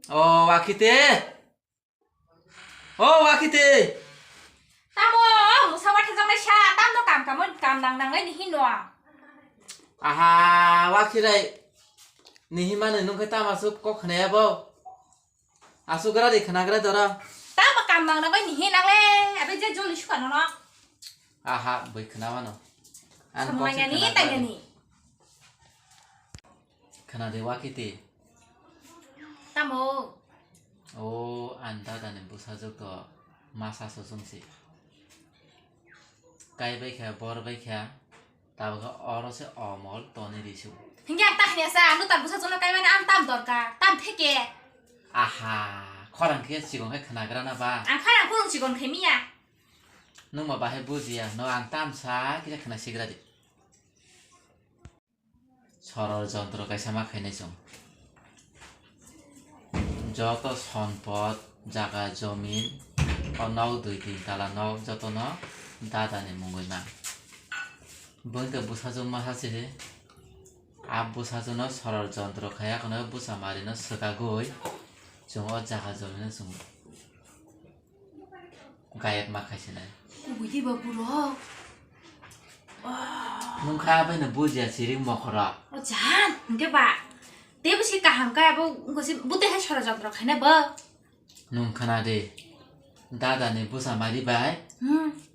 와키테. 와키테. Tamo, sao bắt thằng này xa, tamo nó cảm đằng ấy đi nọ. 아하, 와키라이. 니히마는 눈가 따마서 꼭 그네야보. 아수그라디 그나그라더라. Tamo cảm đằng ấy đi nằng lên, à bây giờ vô lịch sử nó. 아하, 뭐 그나와노. 안 Sao mày nghe tay nghe 그나데 와키테. Tamo, 안다다네 무사적도 마사서 좀시. 까이바이캬 버르바이캬 따바가 어러세 어멀 떠내리시오. hình ta hình sao, nó tạm sao cho nó cái này ăn tạm đọt cả, tạm thế kìa. 아하, 커랑케 지금 해 그나그라나 봐. Ăn khai là cô chỉ còn cái mi à? 너뭐 바해 보지야. 너 안 땀사 그냥 그나 시그라디. 서로 যন্ত্রকায় সামা খাইনেছো যত সম্পদ জায়গা জমিন অনক 2-3 তালা নক যত ন দাদানে মঙ্গই মা বইতে বুসাজং মাসাছে আব বুসাজং সরল যন্ত্র খায়া কোন বুসা মারিন সকাগই जों अ জায়গা জমিন जों গায়ক মা খাইছে না Ui đi bà bùrọ̀. nung khá bên là bugia chỉ mokra Chán, cái bà. Tiếp với cả hàng cái bà, có gì bút hết cho nó khai nè bà. nung khana de dada ne busa mari bai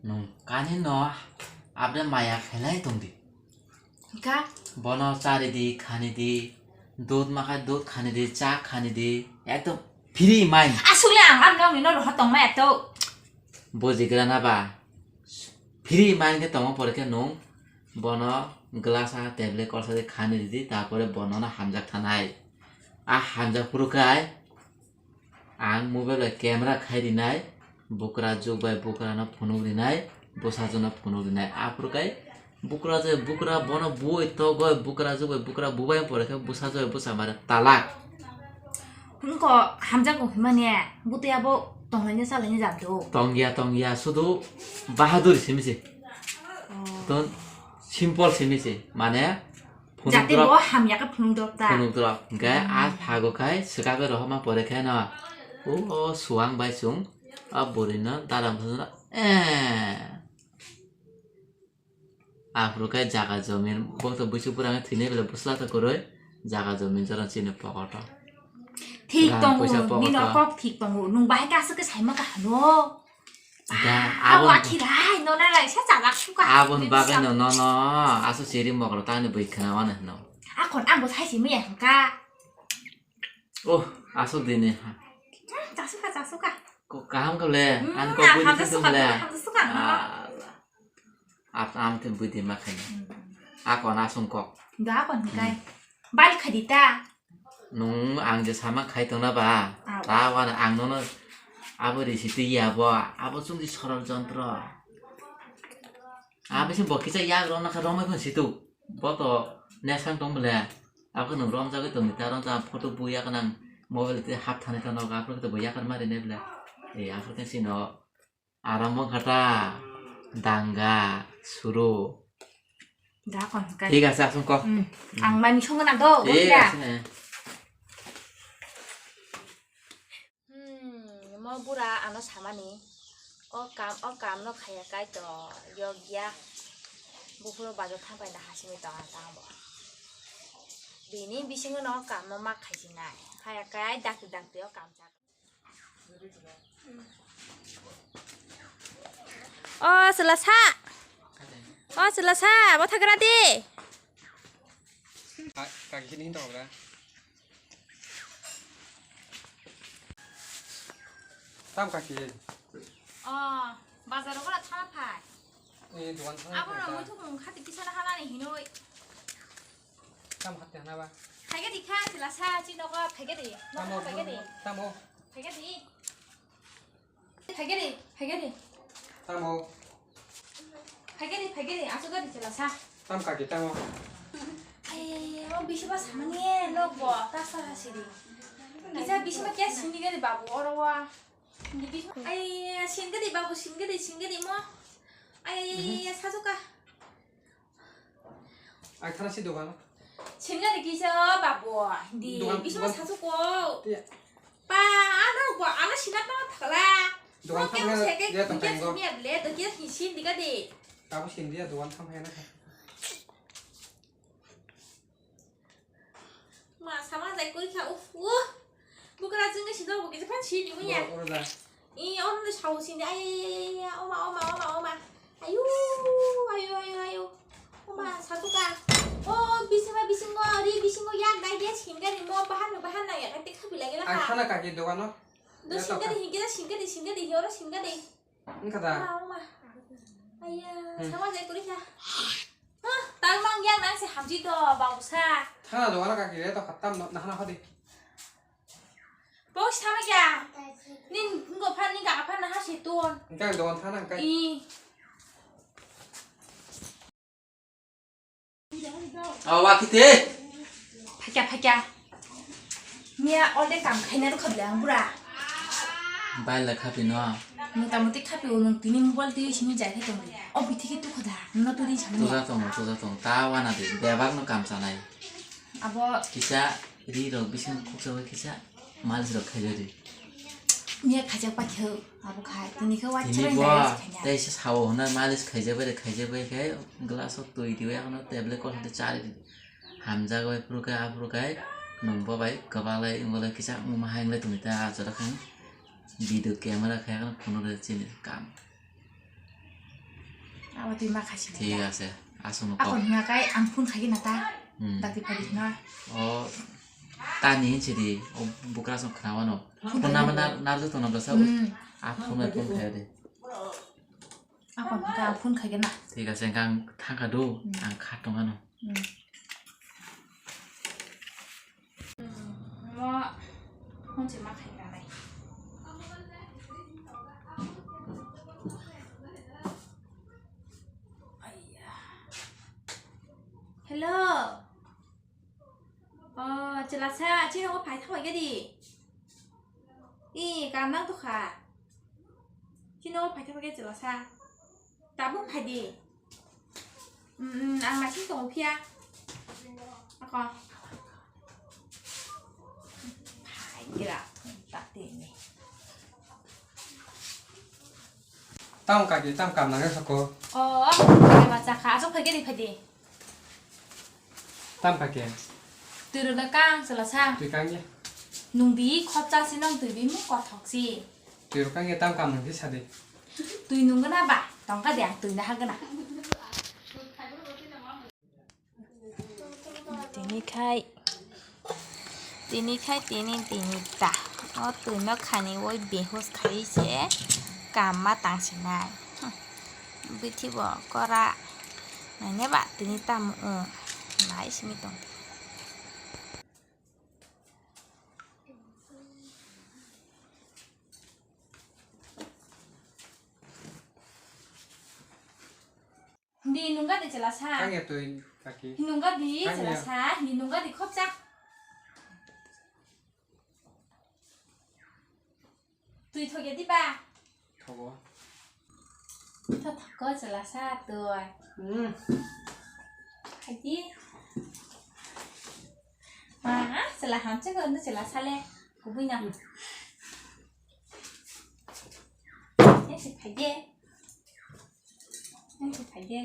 nung kani no abda maya khelai tongdi Cái bono chari di khani di दूध maka दूध khani di cha khani di ekdom free mind à xuống là ăn ngon thì nó rồi tông mẹ tao. boji grana ba free mind ke tong pore ke nung bono glass a table korsa de khani di tapore bono na hamjak thanai a hamjak purukai ang mobile camera khai dinai bukra jogbai bukra na phone dinai bosa jona phone dinai a purukai bukra je bukra bono boi to goi bukra jogbai bukra bubai pore ke bosa joi bosa mare talak Cũng có hàm răng của mình mà nè, bút tia bộ tổng là như sao là như giảm đồ. tongya sudu bahadur simisi ton simple simisi mane Giả tiền bố hàm nhạc cái phun đồ ta. phone drop ga a phago khai sikaga rohama pore khai na suang bai sung a borina daram phuna afrukai jaga jomin bokto buchu puranga thine bele busla ta koroi jaga jomin jara chine pokota Thịt toàn ngủ, đi nó có thịt toàn ngủ, nung bái ca sức cái sấy mà cả nó. Quá thì đấy, nó lại sẽ trả lại chút cả. abon bagai no asu siri mokro tane bui khana wana no Còn ăn có thay gì mới hả ca? asu dine Trả sức cả. ko kaham ka le an ko bui Hàm ni sức tum le cả, hàm sức cả nó. am tem bui di makan a ko na sung kok Đó còn cái. Bái khai đi ta. nung ang je sama khai tong na ba ta wana ang no abori siti ya bo abo sung di sorol jontro abisi bokisa ya ro na ka romai kon situ boto nesang tong bele aku nung rom jaga tong ta ron ta photo buya kanang mobile te hap thane ka no ga pro to buya kan mari ne bele aku kan sino arambong khata danga suru Đó còn cái. ঠিক আছে আসুন ক Ăn mày mình không có làm đâu. ঠিক আছে না Mà bữa ra ăn nó sao mà nè? Ở cam nó khai cái to, yogia. Bữa bữa bao giờ tham bài là hai mươi tao tao bỏ. Vì nè, vì sinh nó cam nó mắc khai gì này, khai cái đặc tiêu cam chắc. Selasa. Selasa, mau thằng ra đi. Cái này đâu ra? Tam cái gì? 바자로 거라 타파. 이 두간 사. 아버랑 뭐 투공 카드 기사나 하나네 히노이. tam hạt tiền nào ba? 베게디 카 실라사 지너가 베게디. 너가 베게디. Tam ô. 베게디. 베게디. Tam ô. 베게디 아주가디 실라사. Tam cái gì tam ô? 아이, 비시바 사망해. 너뭐 따사하시리. 기사 비시바 깨 신이가디 바보 어려워. 아이, 신가디 바보 신가디 뭐. 아이, 사줘가. Ai thằng sĩ đồ hả? 신가디 기사 바보. 니 비시바 사줘고. ba ano quả ano xin nó thật là Doan nó kéo tham xe hay cái dia tong cái tang go. miệng lẽ tôi kia thì xin thì cái gì Kamu sin dia doan tham hay na ka. mà sao mà dạy cuối theo ủa bữa cái là cái xin đâu cái phát xin những cái nhà Ora da. 이 오늘 샤오신데 아이 엄마 아유 엄마 사도가 미신 거 리 미신 거야 나이게 신가리 뭐 바한 나 약간 때 카비 라게 Ai 라 khana ka ki doan no. 너 신가리 히어로 신가리 Ka da. 엄마 아야 사마제 꾸리샤 딸망 양 낭세 함지도 바우사 Khana doan ka ki le to khatam na hana hodi. 보시 사마야 닌 그거 파니까 아파나 하시 돈 Ka doan thana ka. 이 와키테 파자 냐 얼레 감 카이나로 컵량 부라 바일라 카피노 모타모티 카피 오는 디니 모바일 데 신이 잘 했던 거 비티게 또 거다 너 또리 잡는 조자동 따와나데 대박노 감사나이 아버 기자 리로 비신 국서와 기자 말스로 카저리 냐 가져 빠켜 아버 가 디니 그 ini 와치를 bo 나야 그냥 dai sawo na malis khaijabai kai glass of tui diwe ono table ko hande chari hamja goi prukai nongbo bai kabalai ngola kisa nguma hangle tumita ajara kan video camera khai kan phone re chini kam 아버 뒤 마카시 ঠিক আছে আসুন 아버 냐 가이 안푼 가게 나타 음. 다티 파디나 어 tani chiri o bukra so khawano phone na nalu to na basa a phone phone khai de 아버 가 안푼 가게 나 ঠিক আছে kan thaka do ang khatong ano 뭐 혼자 막 가게 나 Hello. Jelasnya, chị không có phải thôi cái gì? Cảm ơn tôi khá. Chị nó phải thôi cái jelasnya. Cảm ơn phải gì? Ăn mà xin tổng kia. Con. Phải kìa, tắt tiền này. Tam ka ki tam kam na ka ko. Cái mà chả khá giúp phải cái gì phải gì? Tam ka ki. Từ được cang jelasnya. Tu kang ye. Nung bí khó cha xin nông từ bí mức quả thọc gì? Tu kang ye tam kam na ki sa de. Tùy nung cái nào bà, tòng cái đèn tùy nó hay cái nào. Tini khai tini ta. Tùy nó khá ní vôi bế hốt khá đi chế. Cảm mà tăng xin này. Bí thi bỏ có ra. Này nè bà, tini ta mụ. Nãy xin mi tông. Đi nung cái gì là sao? Kang ye tu ka ki. Hinungga di jelasah, hinungga di kopcak. Tùy thôi cái đi ba. Thogo. Thôi thật có jelasah tuh. Hay đi. Mà jelas ham chắc hơn nó jelasah le. Cũng vui nào. Thế thì phải đi. Thế thì phải đi.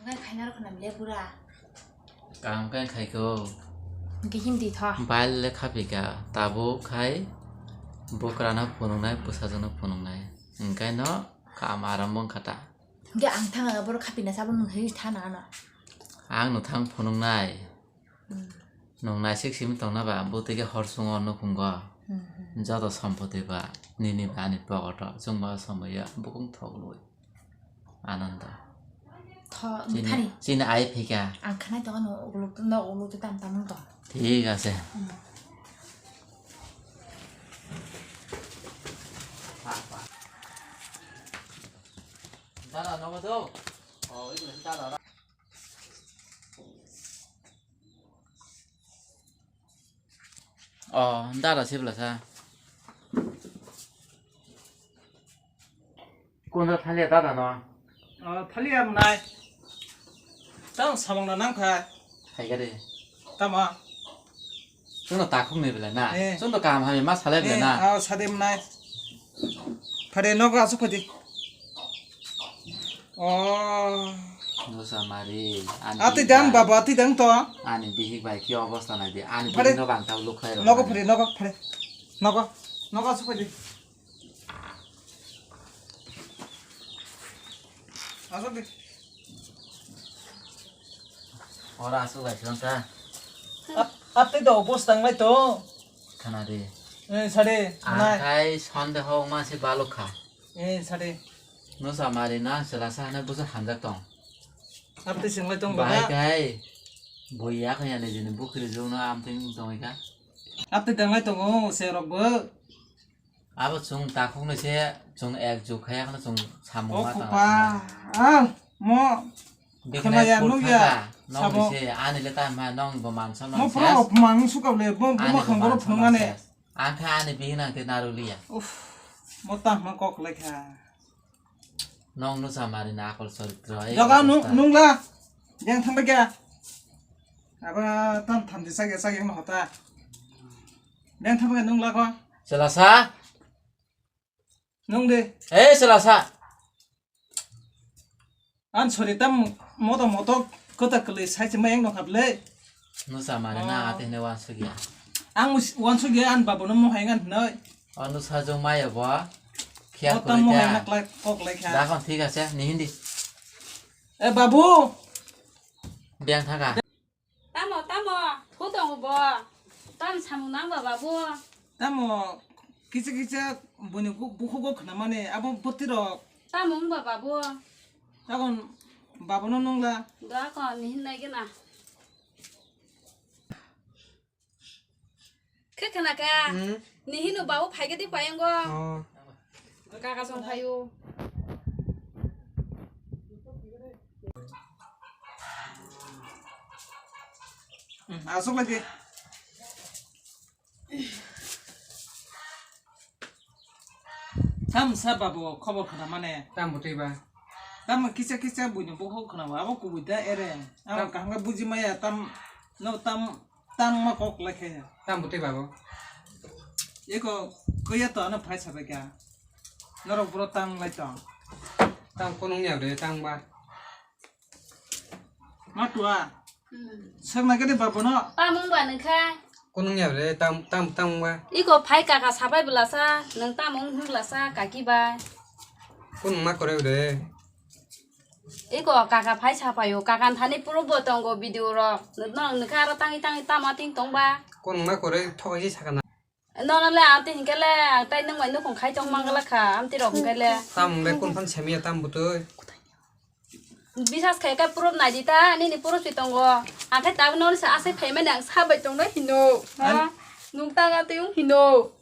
Cái khai nào còn làm lẽ bura. काम kan khai ko Cái him đi thôi. bail le khapika tabo khai bokrana phonongnai pusajona phonongnai engkai no kam arambong khata Cái ăn thằng ở bữa khắp bên sao bữa thấy thằng nào nè. Ang no thang phonong nai. Nong nai sik sim tong na ba bote ke horsung on no khungwa. Jado sampoti ba nini ba ani pagota jongba samaya bukung thog loi. Ananda. Thọ Chin thằng này. chin ai phika. Ăn khăn này tao nó ulu tao tam tao. Thik ase. Dada no do. Oh, itu kita dada. Dada sibla sa. Kunda thale dada no. 탈리암 나이 땅 사먹는 남카 Thai cái đi. 따마 Chúng nó ta không nề bela na. 예. Chúng nó cảm hai mắt sale bela na. 아 사뎀 나이 파레 너가 아소코디 No sa mari. 아티 당 바바 아티 당또 Ani bihik bai ki অবস্থা নাই দি. Ani Pare- bihik no bang tau luk khai ro. 너가 파레 너가 아소코디 아소디 Ora asu bai chang sa. 아티도 오보스당 나이 또 Khana di. 사레 나이 Kai sonde ho ma se baluk kha. 사레 No sa mari na selasa na busa hanjak tong. 아티 생활 동 Bai 바바 kai. Boya kaya ne jene bukri jo na am ting tong ka. 아티 당 나이 동어 세럽버 Abo chung ta khong ne se chung ek ju khaya na chung samung ma ta. 오코파 아뭐 Bikna Kaya pur nung kha. ya, Nong sabo. se ani le ta ma nong bo man sam 뭐 nong 프로 ses. 망 수갑래 뭐 강고로 풍만해 An kha ani bihna ke narulia. 못다 막꼭 레카 Nong no sa mari na akol soritra. 여가 농라 양 탐백야 아바 탐 탐디사게 사게 뭐 하다 양 탐백야 농라 거 Selasa. 농데 Selasa. 안 소리 땀 모도 거다 걸리 사이즈 마양 농 합래 No sa mari na ate ne wan sugia. 안 원수게 안 바보는 뭐 하잉한 너이 Anu sa jong mai ba. Khia 못다 뭐 하잉 ko 막 꼭 Da 레카 kon thik ase ni hindi. 에 바보 Biang thaka. 따모 도동 뭐 땀 사무난 거 바보 땀뭐 기차 뭐니 부호고 그나마네 아버 버티러 따먹은 거 바보 아건 바보는 농라 너가 니hin나게나 그나가 니hin우 바보 파이게디 파인 거 가가 좀 파요 아속 라게 땀 사바보 커버 그나마네 Tam boti ba. 땀 기차 부니 보고 그나마 아버 구부다 에레 아버 강가 부지 마야 땀 막꼭 라케 Tam boti ba bo. 이거 거야 또 하나 파이 사베가 너로 불어 땀 라이터 Tam ko nong de tam ba. 마투아 상나게 바보너 따먹은 거 아는 카 Ko nong de tam ba. 이거 파이 가가 사바이 불라사 능 따먹은 흘라사 가기바 Ko nong ma kore de. 이거 가가 파이 사바요 가간 타니 프로보던 거 비디오로 너는 카로 땅이 따마팅 동바 Ko nong ma kore thoi sa kana. 너는 래 안티 hinkel래 따이는 거 있는 공 카이 정망 갈라카 암티로 hinkel래 Tam le kon phan chemi tam botoi. Bisas kayak kan purut najita ini purut pitonggo. Angkat tahu nol sa ase payment yang sahabat tonggo hino. Nung tanga tuyung hino.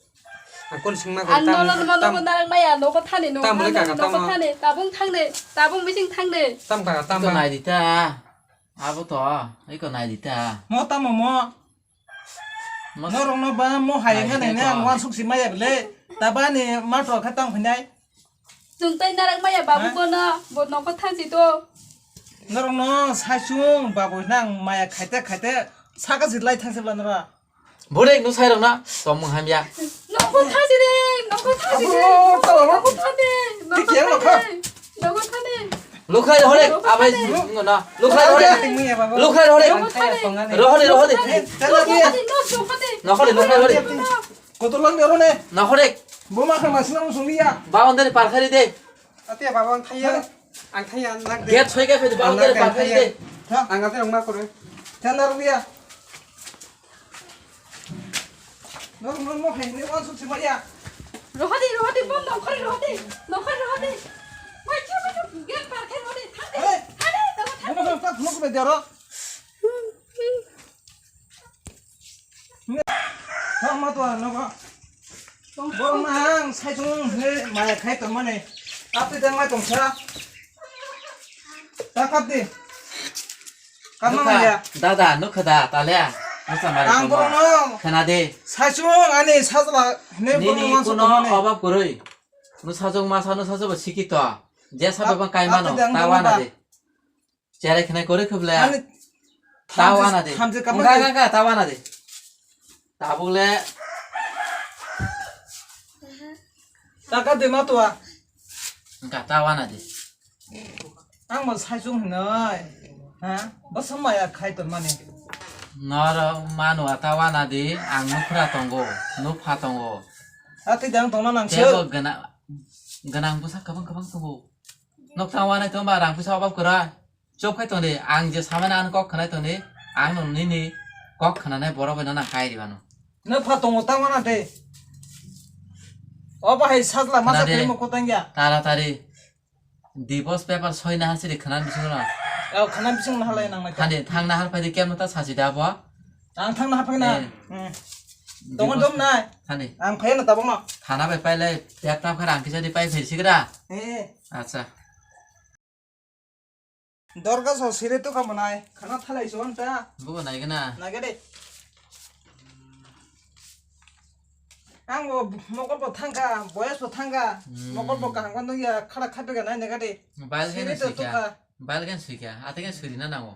Kon singma ko An tam. nol nol nol nol maya nol ko thane nol. Tam boleh kakak, Nol ko tam. thane tabung thangde tabung bising thangde. Tam ka tam Ito ba. nai dita. Abo to. Iko nai dita. 뭐 땀어 뭐 Mas 너롱 너바 뭐 하잉한 애네 원 숙시 마야 블레 따바니 마토 카땅 그냥 Nung tay narak maya babu bono bot nol ko thang situ. 너롱 너 사슝 바보 낭 마야 카테 사가 질라이 탕슬라느라 Borek no sai rong na. Tomung ham ya. Nol ko thaside nol ko thaside. 아보 따와 Nol ko thane. Nol ko Tikiang nol ko. thane. Nol ko thane. Lukhai horek. Abai ngo na. Lukhai horek. 띵미야 바보 Lukhai horek. Rohode. 잘라게 Nol ko thane. No hore lukhai horek. 고돌랑 여러네 No horek. 뭐마카 마시나무 송리야 Ba ondari parkhari de. Ati ba bang thai. आं थाया नाग they get सयगा फैदो बाबु आं बाबु दे आं गाते मा करे Jangan rugi ya. Mau ini langsung cuma ya. Rohadi bom rohadi. Macam gel parkir rohadi. Thade. Mau ke bedaro. Sama tuh, nama. Borang, saya cuma maya kai teman nih. Tapi jangan tongsa. Takap deh. Kamu ya. दादा नुखदा ताल्या नुसामारे Ang borong. खोनादे 사중 안에 사슬아 내 니니 보는 कुनो अभाव गरै नुसाजों मासा नुसाजों सिकित जे साबे काइमानो तावाना दे चेरे खने करे खबले 아니 तावाना दे 탐지 까만 गा तावाना दे ताबुले 나가 되마 또아 गा तावाना दे 앙뭐 사중 너이 아 무슨 마야 카이던 마네 नर मानु तावाना दे आं नुखरा तंगो नुफा तंगो 아트 장 동나 낭 जेबो गोनां बुसा गोबां दंबो नक तावाना तो मा रां फैसा अभाव गरा जब खाय तंदे आं जे सामाना आन कक खनाय तंदे आं ननिनि कक खनानाय बरा बायना ना खायरिबानो 너 파동 오타마나 돼 어바이 사슬아 마사 나네. 그림 먹고 당겨 तारातारि दिवस पेपर सयना हासिरि खनान बिसुरा 야 가난 비승 할래 낭나 थाने थांना हाल फायदि केमता सासि दाबो 앙 탕나 하파이나 응 동은 좀 나이 थाने 앙 파이나 따봉나 थाना बाय पाइले पेकता खरा आंखि जदि पाइ फेसिगरा 에 अच्छा দরগা서 সিরে তো কাম নাই খানা থালাইছো আনতা बुबो नायगोना 나게데 앙뭐 먹을거 탕가 뭐야서 탕가 먹을거 강관동이야 카라 카베가 나 내가데 बालगेन सिरे तो सिक्या का बालगेन सिक्या आतेगेन सुरिना नांगो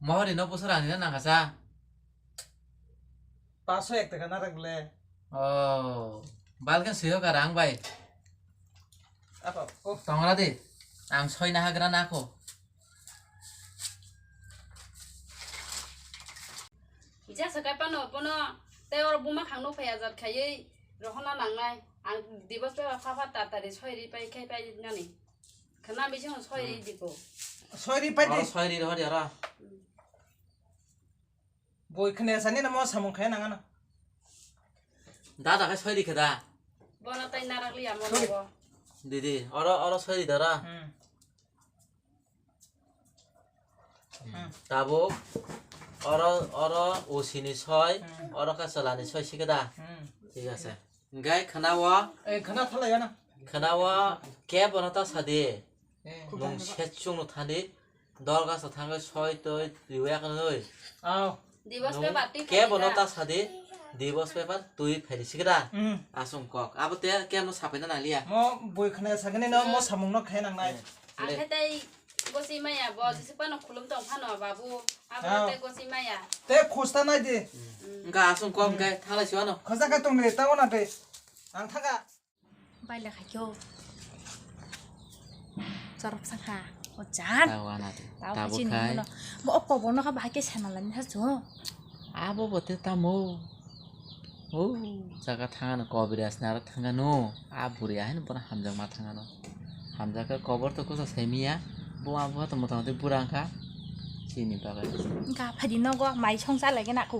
महरि न बोसोरानि ना नांगासा पासो एक तका नारगले ओ बालगेन सुयो गारा आं बाय apa oh तंगरा दे आं सयना हाग्रा नाखौ Ija sakai pano te or buma khangno phaya jat khayei rohona nangnai ang divas pe pha tatari soiri pai khai pai nani khana bising soiri dipo soiri अ paide सयरि रहरि र boy khne sani na mo samung khaya nangana दादा खै सयरि खदा bona tai narakli amono दिदी अर सयरि दरा ताबो अर ओसिनि सय अर कासलानि सय सिगदा ঠিক আছে গাই খানাওয়া e khana thalaya na খানাওয়া কে বনাতা সাদে e নং সেচুং থানি দলগাছ থাঙ্গে ছয় তই দিওয়া কনই aw divas pe bati কে বনাতা সাদে দিবস পেপার তুই ফেরিছিগরা um আসং কক আবতে কেমন সাপেনা নালিয়া mo boy khne sagani na mo samung no khaya nangnai angkai tai gosi maya bo jisi pano khulum tong phano babu abate gosi maya te khosta nai de 가 আসং কক গাই থালা সিওয়ানো khosa ka tong ne taona de ang thaga বাইলে খাইও জরব সাখা ও জান তাওয়ানাতে তাও তাবো চিনি খাই হলো mo অকো বনো কা ভাকে সানালানি হাজো আবো বতে তামো ও জায়গা থাঙ্গানো কবিরাস না থাঙ্গানো আ বুড়িয়া হেন বনা হামজা মা থাঙ্গানো হামজাকে কবর তো কোসা সেমিয়া বুয়া বুয়া তো মোটামুটি বুড়াঙ্কা চিনি পাবে কা ফাদি নগো মাই সংসা লাগে নাকু